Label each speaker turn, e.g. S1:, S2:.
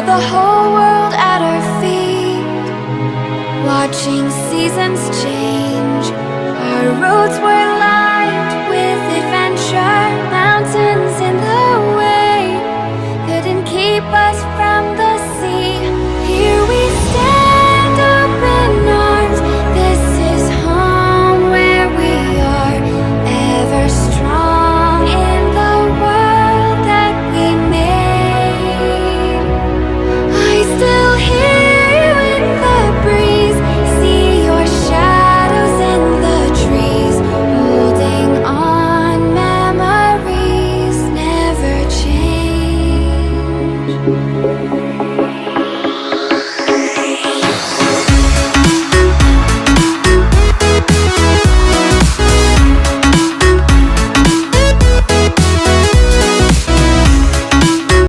S1: the whole world at our feet, watching seasons change. Our roads were lined with adventure, mountains in the way couldn't keep us from the sea. Here we stand, open arms. This is home where we are, ever strong in the world that we made. I still hear you in the breeze, see your shadows in the trees, holding on, memories never change.